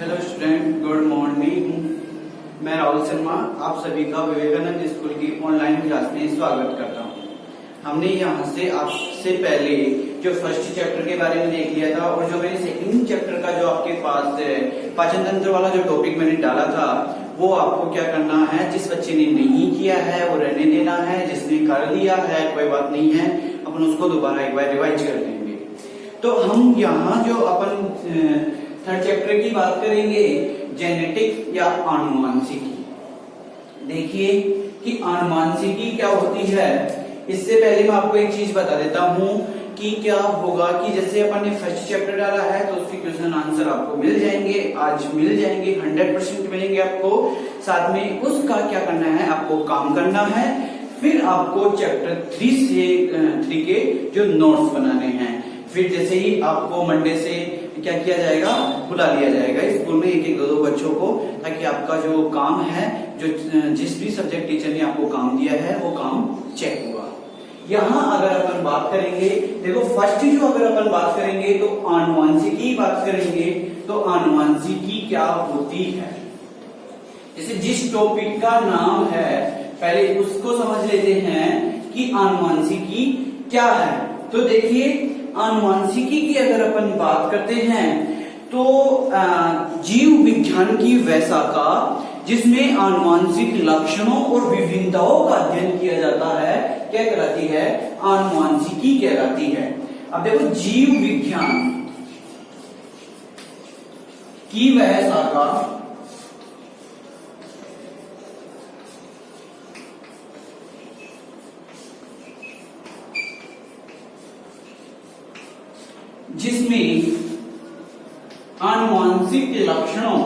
Hello student, good morning. मैं राहुल शर्मा आप सभी का विवेकानंद स्कूल की ऑनलाइन क्लास में स्वागत करता हूँ। हमने यहाँ से आपसे पहले जो फर्स्ट चैप्टर के बारे में देख लिया था और जो मैंने सेकंड चैप्टर का जो आपके पास पाचन तंत्र वाला जो टॉपिक मैंने डाला था वो आपको क्या करना है, जिस बच्चे ने नहीं किया है वो रहने देना है, जिसने कर लिया है कोई बात नहीं है, अपन उसको दोबारा एक बार रिवाइज कर लेंगे। तो हम यहाँ जो अपन थर्ड चैप्टर की बात करेंगे जेनेटिक या आनुवंशिकी। देखिए कि आनुवंशिकी क्या होती है, इससे पहले मैं आपको एक चीज बता देता हूं कि क्या होगा कि जैसे अपन ने फर्स्ट चैप्टर डाला है तो उसके क्वेश्चन आंसर आपको मिल जाएंगे, आज मिल जाएंगे, 100% मिलेंगे आपको। साथ में उसका क्या करना है, आपको काम करना है। फिर आपको चैप्टर 3 के जो नोट्स बनाने हैं। फिर जैसे ही आपको मंडे से क्या किया जाएगा, बुला लिया जाएगा स्कूल में एक दो बच्चों को, ताकि आपका जो काम है, जो जिस भी सब्जेक्ट टीचर ने आपको काम दिया है वो काम चेक हुआ। यहाँ अगर अपन बात करेंगे, देखो फर्स्ट जो अगर अपन बात करेंगे तो आनुवंशिकी बात करेंगे। तो आनुवंशिकी क्या होती है, जैसे जिस टॉपिक का नाम है पहले उसको समझ लेते हैं कि आनुवंशिकी क्या है। तो देखिए आनुवंशिकी की अगर अपन बात करते हैं तो जीव विज्ञान की वैशाखा जिसमें आनुवंशिक लक्षणों और विभिन्नताओं का अध्ययन किया जाता है क्या कहलाती है, आनुवंशिकी कहलाती है। अब देखो जीव विज्ञान की वह शाखा जिसमें आनुवंशिक लक्षणों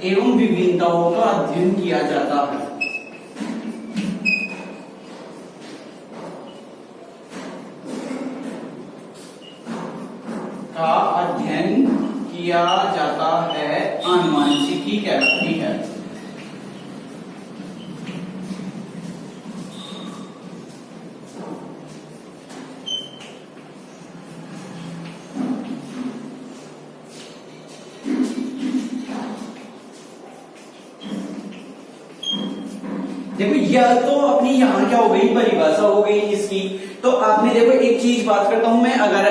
एवं विभिन्नताओं का अध्ययन किया जाता है। का अध्ययन किया जाता है, आनुवंशिकी कहलाती है। देखो यह तो अपनी यहाँ क्या हो गई, परिभाषा हो गई इसकी। तो आपने देखो एक चीज बात करता हूं मैं, अगर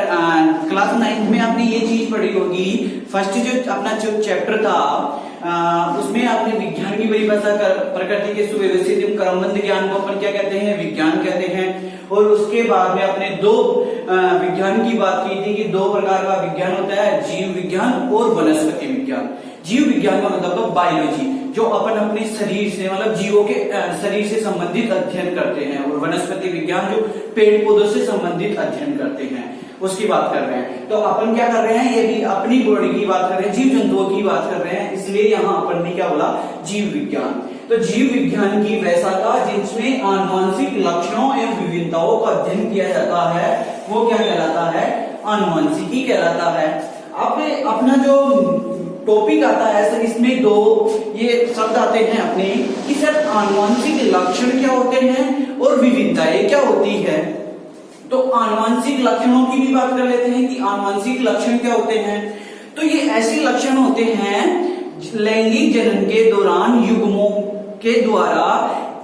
क्लास 9 में आपने ये चीज पढ़ी होगी, फर्स्ट जो अपना जो चैप्टर था उसमें आपने विज्ञान की परिभाषा प्रकृति के सुव्यवस्थित एवं क्रमबद्ध ज्ञान को अपन क्या कहते हैं, विज्ञान कहते हैं। और उसके बाद में आपने दो विज्ञान की बात की थी कि दो प्रकार का विज्ञान होता है, जीव विज्ञान और वनस्पति विज्ञान। जीव विज्ञान का मतलब तो बायोलॉजी, जो अपन अपने शरीर से मतलब जीवों के शरीर से संबंधित अध्ययन करते हैं, और वनस्पति विज्ञान जो पेड़ पौधों से संबंधित अध्ययन करते हैं उसकी बात कर रहे हैं। तो अपन क्या कर रहे हैं, ये भी अपनी बॉडी की बात कर रहे हैं, जीव जंतुओं की बात कर रहे हैं, इसलिए यहाँ अपन ने क्या बोला, जीव विज्ञान। तो जीव विज्ञान की वैशाखा जिसमें आनुवंशिक लक्षणों एवं विभिन्नताओं का अध्ययन किया जाता है वो क्या कहलाता है, आनुवंशिकी कहलाता है। अब अपना जो टॉपिक आता है सर, इसमें दो ये शब्द आते हैं अपने कि सर आनुवंशिक लक्षण क्या होते हैं और विभिन्नताएं क्या होती है। तो आनुवंशिक लक्षणों की भी बात कर लेते हैं कि आनुवंशिक लक्षण क्या होते हैं। तो ये ऐसे लक्षण होते हैं लैंगिक जनन के दौरान युग्मों के द्वारा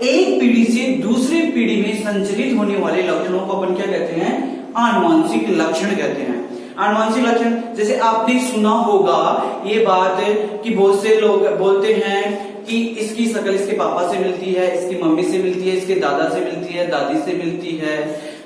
एक पीढ़ी से दूसरी पीढ़ी में संचरित होने वाले लक्षणों को अपन क्या कहते हैं, आनुवंशिक लक्षण कहते हैं। आनुवंशिक लक्षण जैसे आपने सुना होगा ये बात कि बहुत से लोग बोलते हैं कि इसकी शक्ल इसके पापा से मिलती है, इसकी मम्मी से मिलती है, इसके दादा से मिलती है, दादी से मिलती है।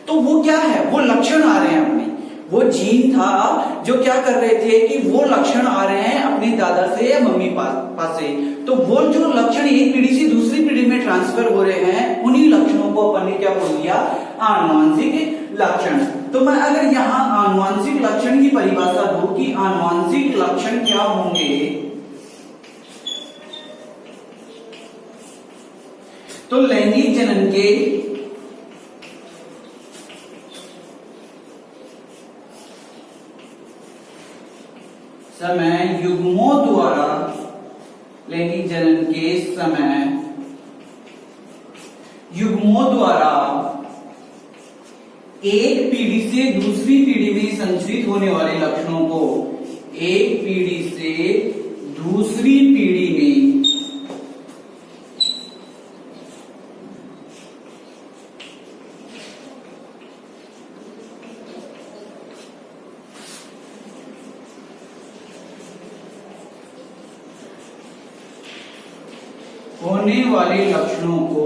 तो वो क्या है, वो लक्षण आ रहे हैं अपने, वो जीन था जो क्या कर रहे थे कि वो लक्षण आ रहे हैं अपने दादा से या मम्मी पास से। तो वो जो लक्षण एक पीढ़ी से दूसरी पीढ़ी में ट्रांसफर हो रहे हैं, उन्हीं लक्षणों को अपन ने क्या बोल दिया, आनुवंशिक लक्षण। तो मैं अगर यहाँ आनुवंशिक लक्षण की परिभाषा दूं कि आनुवंशिक लक्षण क्या होंगे, तो लैंगिक जनन के समय युग्मों द्वारा, लैंगिक जनन के समय युग्मों द्वारा एक पीढ़ी से दूसरी पीढ़ी में संचरित होने वाले लक्षणों को, एक पीढ़ी से दूसरी पीढ़ी में होने वाले लक्षणों को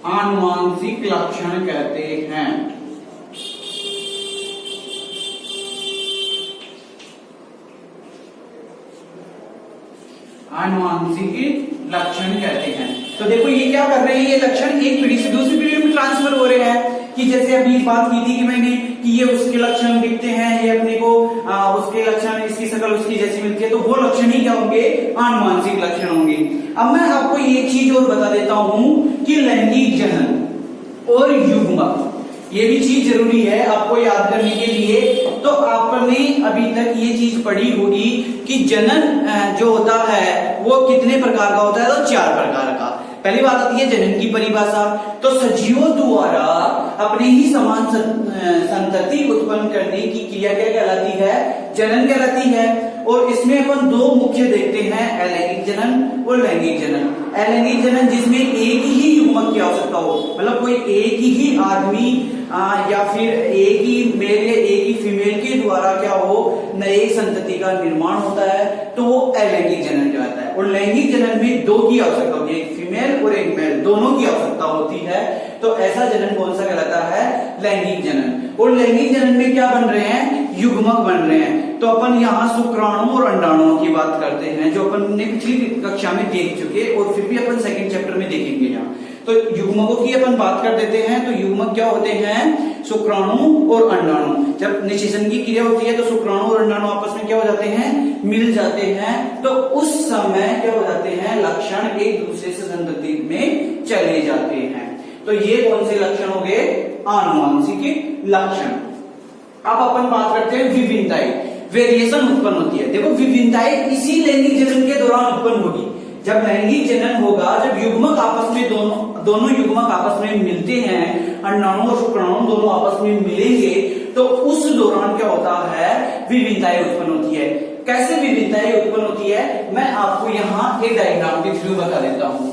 आनुवांशिक लक्षण कहते हैं। आनुवांशिक लक्षण कहते हैं। तो देखो ये क्या कर रहे हैं, ये लक्षण एक पीढ़ी से दूसरी पीढ़ी में ट्रांसफर हो रहे हैं। कि जैसे अभी बात की थी कि मैंने कि ये उसके लक्षण दिखते हैं, ये अपने को उसके लक्षण, इसकी शक्ल उसकी जैसी मिलती है, तो वो लक्षण ही क्या होंगे, आनुवांशिक लक्षण होंगे। अब मैं आपको ये चीज और बता देता हूं कि लैंगिक जनन और युग्मक, ये भी चीज जरूरी है आपको याद करने के लिए। तो आपने अभी तक ये चीज पढ़ी होगी कि जनन जो होता है वो कितने प्रकार का होता है, तो 4 प्रकार का। पहली बात आती है जनन की परिभाषा। तो सजीवों द्वारा अपने ही समान संतति उत्पन्न करने की क्रिया क्या कहलाती है, जनन कहलाती है। और इसमें अपन 2 मुख्य देखते हैं, अलैंगिक जनन और लैंगिक जनन। अलैंगिक जनन जिसमें एक ही युग्मक की आवश्यकता हो, मतलब कोई एक ही आदमी या फिर एक ही मेल या एक ही फीमेल के द्वारा क्या हो, नए संतति का निर्माण होता है, तो वो अलैंगिक जनन कहलाता है। और लैंगिक जनन में 2 की आवश्यकता होती है, एक फीमेल और एक मेल, दोनों की आवश्यकता होती है। तो ऐसा जनन कौन सा कहलाता है, लैंगिक जनन। और लैंगिक जनन में क्या बन रहे हैं, युग्मक बन रहे हैं। तो अपन यहाँ शुक्राणु और अंडाणुओं की बात करते हैं, जो अपन ने पिछली कक्षा में देख चुके, और फिर भी अपन सेकंड चैप्टर में देखेंगे यहाँ। तो युग्मकों की अपन बात कर देते हैं। तो युग्मक क्या होते हैं, शुक्राणु और अंडाणु। जब निषेचन की क्रिया होती है तो शुक्राणु और अंडाणु आपस में क्या हो जाते हैं, मिल जाते हैं। तो उस समय क्या हो जाते हैं, लक्षण एक दूसरे से संतति में चले जाते हैं। तो ये कौन से लक्षण हो गए, आनुवांशिक लक्षण। अब अपन बात करते हैं विभिन्नताएं, वेरिएशन उत्पन्न होती है। देखो विभिन्नताएं इसी लैंगिक जनन के दौरान उत्पन्न होगी। जब लैंगिक जनन होगा, जब युग्मक आपस में दोनों युग्मक आपस में मिलते हैं, अंडाणु और शुक्राणु दोनों आपस में मिलेंगे, तो उस दौरान क्या होता है, विभिन्नताएं उत्पन्न होती है। कैसे विभिन्नताएं उत्पन्न होती है, मैं आपको यहाँ एक डायग्राम के थ्रू बता देता हूं।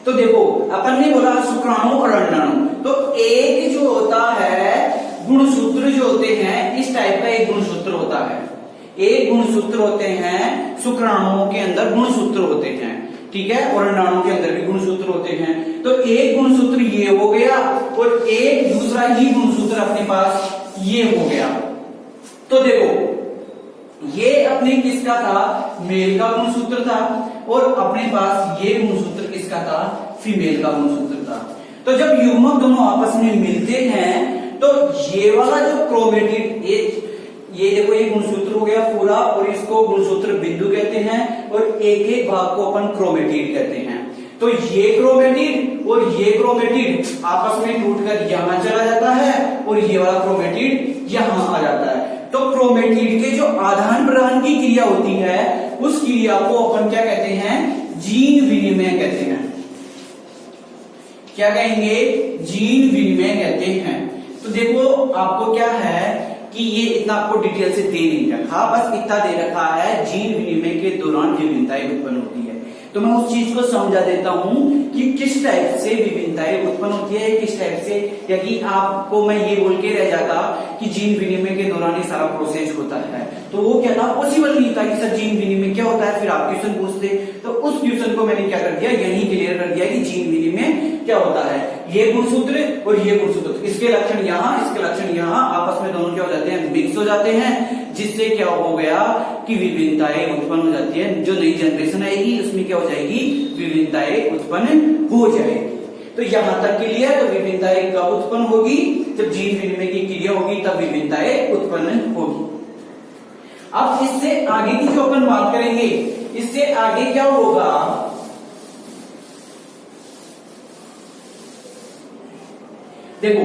तो देखो अपन ने बोला शुक्राणु और अंडाणु, तो एक जो होता है गुणसूत्र जो होते हैं, इस टाइप का एक गुणसूत्र होता है। एक गुणसूत्र होते हैं, शुक्राणुओं के अंदर गुणसूत्र होते हैं, ठीक है, और अंडाणुओं के अंदर भी गुणसूत्र होते हैं। तो एक गुणसूत्र ये हो गया और एक दूसरा ही गुणसूत्र अपने पास ये हो गया। तो देखो ये अपने किसका था, मेल का गुणसूत्र था, और अपने पास ये गुणसूत्र किसका था, फीमेल का गुणसूत्र था। तो जब युग्मक दोनों आपस में मिलते हैं, तो ये वाला जो क्रोमेटिड, ये देखो ये गुणसूत्र हो गया पूरा, और इसको गुणसूत्र बिंदु कहते हैं, और एक एक भाग को अपन क्रोमेटिड कहते हैं। तो ये क्रोमेटिड और ये क्रोमेटिड आपस में टूटकर यहां चला जाता है, और ये वाला क्रोमेटिड यहां आ जाता है। तो क्रोमेटिड के जो आदान प्रदान की क्रिया होती है, उस क्रिया को अपन क्या कहते हैं, जीन विनिमय कहते हैं। क्या कहेंगे, जीन विनिमय कहते हैं। तो देखो आपको क्या है कि ये इतना आपको डिटेल से दे नहीं रखा, बस इतना दे रखा है, जीन विनिमय के दौरान विभिन्नताएं उत्पन्न होती है। तो मैं उस चीज को समझा देता हूं कि किस टाइप से विभिन्नताएं उत्पन्न होती है, किस टाइप से, यदि आपको मैं ये बोल के रह जाता कि जीन विनिमय के दौरान ये सारा प्रोसेस होता है, तो वो क्या था, पॉसिबल नहीं था कि सर जीन विनिमय क्या होता है, फिर आप क्वेश्चन पूछते। तो उस क्वेश्चन को मैंने क्या कर दिया, यही क्लियर कर दिया कि जीन विनिमय क्या होता है। ये गुणसूत्र और ये गुणसूत्र, इसके लक्षण यहाँ, इसके लक्षण यहाँ, आपस में दोनों क्या हो जाते हैं, मिक्स हो जाते हैं, जिससे क्या हो गया कि विभिन्नताएं उत्पन्न हो जाती है। जो नई जनरेशन आएगी उसमें क्या हो जाएगी, विभिन्नताएं उत्पन्न हो जाएगी। तो यहां तक क्लियर। तो विभिन्नताएं कब उत्पन्न होगी, जब जीन विनिमय की क्रिया होगी, तब विभिन्नताएं उत्पन्न होगी। अब इससे आगे की जो अपन बात करेंगे, इससे आगे क्या होगा, देखो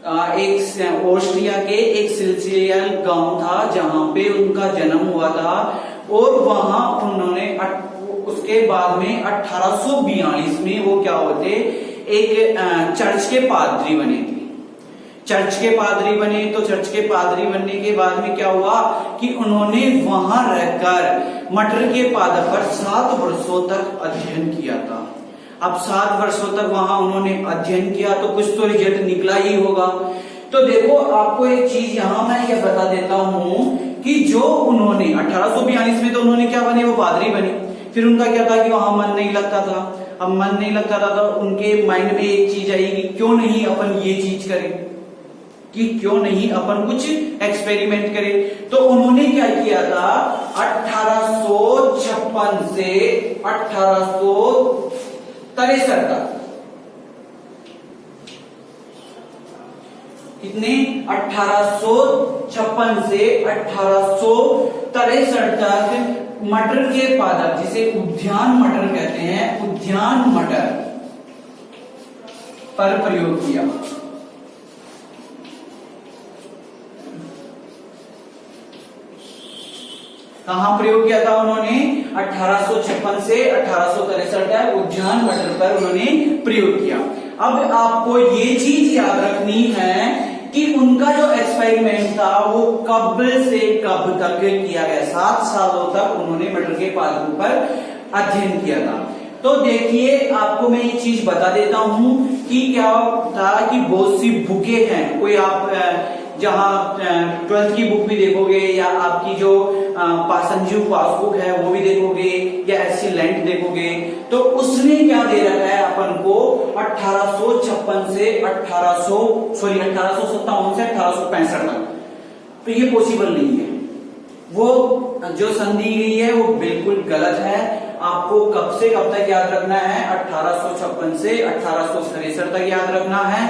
एक ऑस्ट्रिया के एक सिसिलियन गांव था जहां पे उनका जन्म हुआ था, और वहां उन्होंने उसके बाद में 1842 में वो क्या होते, एक चर्च के पादरी बने थे। चर्च के पादरी बने, तो चर्च के पादरी बनने के बाद में क्या हुआ कि उन्होंने वहां रहकर मटर के पादप पर 7 वर्षों तक अध्ययन किया था। अब 7 वर्षों तक वहां उन्होंने अध्ययन किया तो कुछ तो रिजल्ट निकला ही होगा। तो देखो आपको एक चीज यहां मैं यह बता देता हूं कि जो उन्होंने 1842 में तो उन्होंने क्या बने, वो पादरी बने। फिर उनका क्या था कि वहां मन नहीं लगता था। अब मन नहीं लगता था तो उनके माइंड में एक चीज आई कि क्यों नहीं अपन ये चीज करें, कि क्यों नहीं अपन कुछ एक्सपेरिमेंट करें। तो उन्होंने क्या किया था, 1856 से 1863 तक, कितने, 1856 से 1863 तक मटर के पादप, जिसे उद्यान मटर कहते हैं, उद्यान मटर पर प्रयोग किया। कहां प्रयोग किया था उन्होंने, 1856 से 1863 तक उद्यान मटर पर उन्होंने प्रयोग किया। अब आपको ये चीज याद रखनी है कि उनका जो एक्सपेरिमेंट था वो कब से कब तक किया गया, 7 सालों तक उन्होंने मटर के पादपों पर अध्ययन किया था। तो देखिए आपको मैं ये चीज बता देता हूं कि क्या था कि बहुत सी बुकें हैं, कोई आप जहां 12th की बुक भी देखोगे या आपकी जो संजीव पासबुक है वो भी देखोगे या एक्सीलेंट देखोगे, तो उसने क्या दे रखा है अपन को 1856 से 1857 से 1865 तक। तो ये पॉसिबल नहीं है, वो जो सन दी गई है वो बिल्कुल गलत है। आपको कब से कब तक याद रखना है, 1856 से 1863 तक याद रखना है,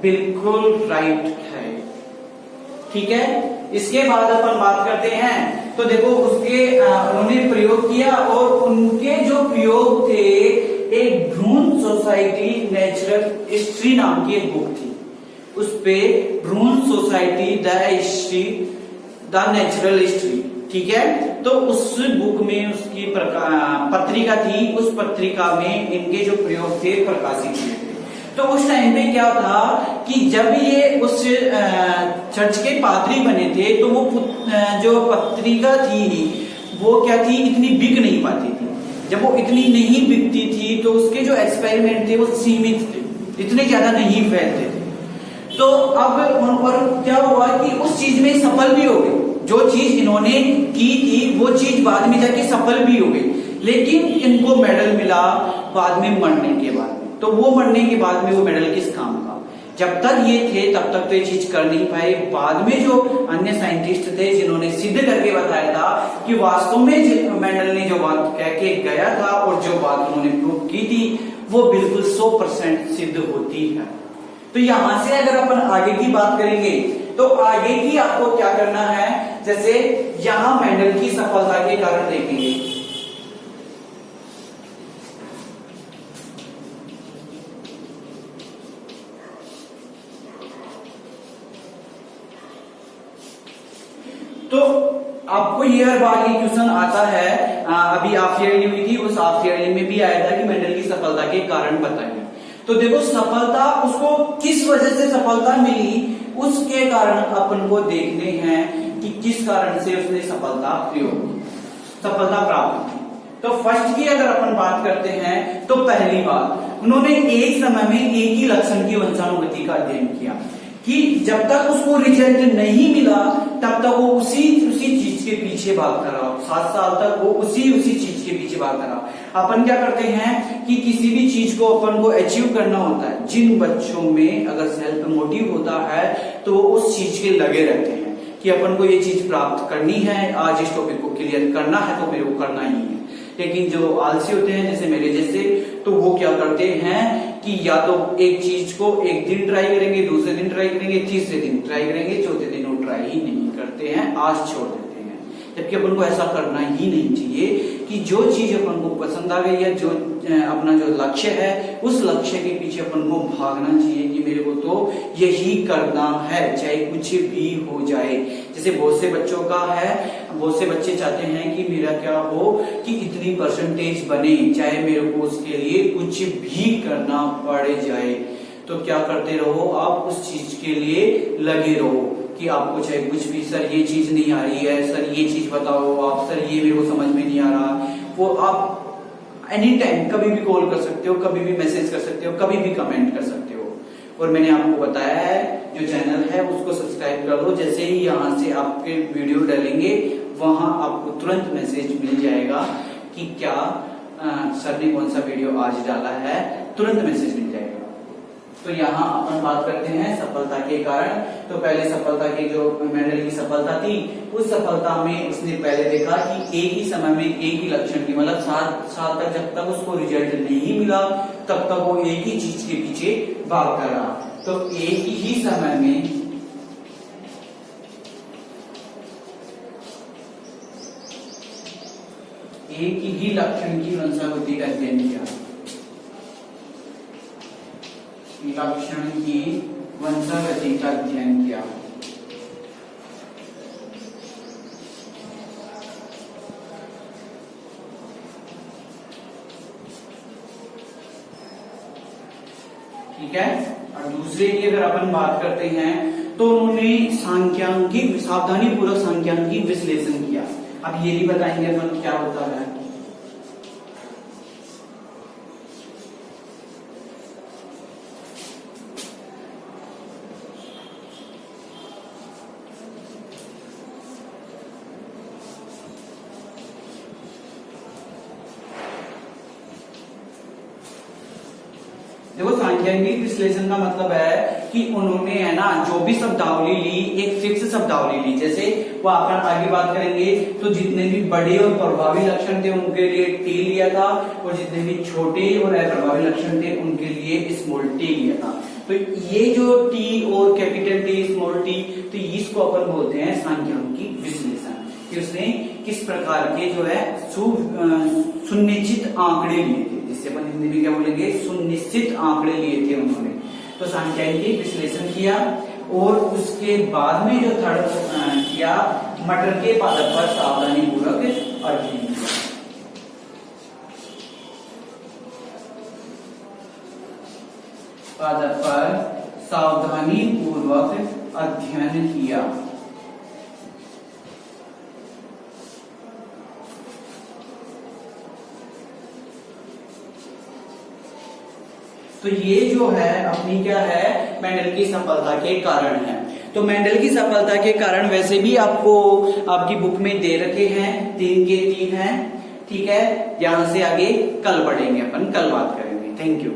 बिल्कुल राइट है। ठीक है, इसके बाद अपन बात करते हैं। तो देखो उसके उन्होंने प्रयोग किया और उनके जो प्रयोग थे, एक भ्रूण सोसाइटी नेचुरल हिस्ट्री नाम की एक बुक थी, उस पे भ्रूण सोसाइटी द नेचुरल हिस्ट्री, ठीक है। तो उस बुक में उसकी पत्रिका थी, उस पत्रिका में इनके जो प्रयोग थे प्रकाशित हुए थे। तो उस टाइम पे क्या था कि जब ये उस चर्च के पादरी बने थे तो वो जो पत्रिका थी वो क्या थी, इतनी बिक नहीं पाती थी। जब वो इतनी नहीं बिकती थी तो उसके जो एक्सपेरिमेंट थे वो सीमित थे, इतने ज्यादा नहीं फैलते थे। तो अब और क्या हुआ कि उस चीज में सफल भी हो गए, जो चीज इन्होंने की थी वो चीज बाद में जाके सफल भी हो गई, लेकिन इनको मेडल मिला बाद में मरने के बाद। तो वो मरने के बाद में वो मेडल किस काम का, जब तक ये थे तब तक तो ये चीज कर नहीं पाए। बाद में जो अन्य साइंटिस्ट थे जिन्होंने सिद्ध करके बताया था कि वास्तव में मेंडल ने जो बात कह के गया था और जो बात उन्होंने प्रूव की थी वो बिल्कुल 100% सिद्ध होती है। तो यहां से अगर अपन आगे की बात करेंगे तो आगे की आपको क्या करना है, जैसे यहां मेंडल की सफलता के कारण देखेंगे। तो आपको ये हर बार ये क्वेश्चन आता है, अभी हाफ ईयरली हुई थी, उस हाफ ईयरली में भी आया था कि मेंडल की सफलता के कारण बताइए। तो देखो सफलता उसको किस वजह से सफलता मिली, उसके कारण अपन को देखने हैं कि किस कारण से उसने सफलता प्राप्त की। तो फर्स्ट की अगर अपन बात करते हैं तो पहली बात, उन्होंने एक समय में एक ही लक्षण की वंशानुगति का अध्ययन किया कि जब तक उसको रिजल्ट नहीं मिला तब तक वो उसी चीज के पीछे भागता रहा, 7 साल तक वो उसी चीज के पीछे भागता रहा। अपन क्या करते हैं कि किसी भी चीज को अपन को अचीव करना होता है, जिन बच्चों में अगर सेल्फ मोटिव होता है तो वो उस चीज के लगे रहते हैं कि अपन को ये चीज प्राप्त करनी है, आज इस टॉपिक को क्लियर करना है तो मेरे को करना ही है। लेकिन जो आलसी होते हैं जैसे मेरे जैसे, तो वो क्या करते हैं कि या तो एक चीज को एक दिन ट्राई करेंगे, दूसरे दिन ट्राई करेंगे, तीसरे दिन ट्राई करेंगे, चौथे दिन वो ट्राई ही नहीं करते हैं, आज छोड़ देते हैं। जबकि अपन को ऐसा करना ही नहीं चाहिए कि जो चीज अपन को पसंद आ गई है, जो अपना जो लक्ष्य है उस लक्ष्य के पीछे अपन को भागना चाहिए कि मेरे को तो यही करना है, चाहे कुछ भी हो जाए। जैसे बहुत से बच्चों का है, बहुत से बच्चे चाहते हैं कि मेरा क्या हो कि इतनी परसेंटेज बने, चाहे मेरे को उसके लिए कुछ भी करना पड़ जाए। तो क्या करते रहो आप, उस चीज के लिए लगे रहो कि आपको चाहे कुछ भी, सर ये चीज नहीं आ रही है, सर ये चीज बताओ आप, सर ये मेरे को समझ में नहीं आ रहा, वो आप एनी टाइम कभी भी कॉल कर सकते हो, कभी भी मैसेज कर सकते हो, कभी भी कमेंट कर सकते हो। और मैंने आपको बताया है जो चैनल है उसको सब्सक्राइब कर लो, जैसे ही यहाँ से आपके वीडियो डालेंगे वहां आपको तुरंत मैसेज मिल जाएगा कि क्या सर ने कौन सा वीडियो आज डाला है, तुरंत मैसेज मिल जाएगा। तो यहाँ अपन बात करते हैं सफलता के कारण। तो पहले सफलता की जो मेंडल की सफलता थी, उस सफलता में उसने पहले देखा कि एक ही समय में एक ही लक्षण की, मतलब 7 साल तक जब तक उसको रिजल्ट नहीं मिला तब तक वो एक ही चीज के पीछे भागता रहा। तो एक ही समय में एक ही लक्षण की वंशावृद्धि का अध्ययन किया, लक्षण की वंशावृद्धि का अध्ययन किया। ठीक है। और दूसरे की अगर अपन बात करते हैं तो उन्होंने सांख्यिकी, सावधानी पूर्वक सांख्यिकी विश्लेषण किया। अब ये भी बताएंगे अपन क्या होता है। देखो सांख्यिकी विश्लेषण का मतलब है कि उन्होंने है ना जो भी शब्दावली ली, एक फिक्स शब्दावली ली। जैसे वो अपन आगे बात करेंगे तो जितने भी बड़े और प्रभावी लक्षण थे उनके लिए टी लिया था, और जितने भी छोटे और अप्रभावी लक्षण थे उनके लिए स्मॉल टी लिया था। तो ये जो टी और कैपिटल टी, स्मॉल टी, तो इसको अपन बोलते हैं सांख्यिकी विश्लेषण, कि उसने किस प्रकार के जो है सुनिश्चित आंकड़े लिए थे, जिससे अपन हिंदी में क्या बोलेंगे, सुनिश्चित आंकड़े लिए थे उन्होंने। तो सांख्यिकी विश्लेषण किया, और उसके बाद में जो थर्ड किया, मटर के पादप पर सावधानी पूर्वक अध्ययन किया। पादप पर सावधानी पूर्वक अध्ययन किया। तो ये जो है अपनी क्या है, मेंडल की सफलता के कारण है। तो मेंडल की सफलता के कारण वैसे भी आपको आपकी बुक में दे रखे हैं, 3 के 3 हैं। ठीक है, यहां से आगे कल पढ़ेंगे अपन, कल बात करेंगे। Thank you.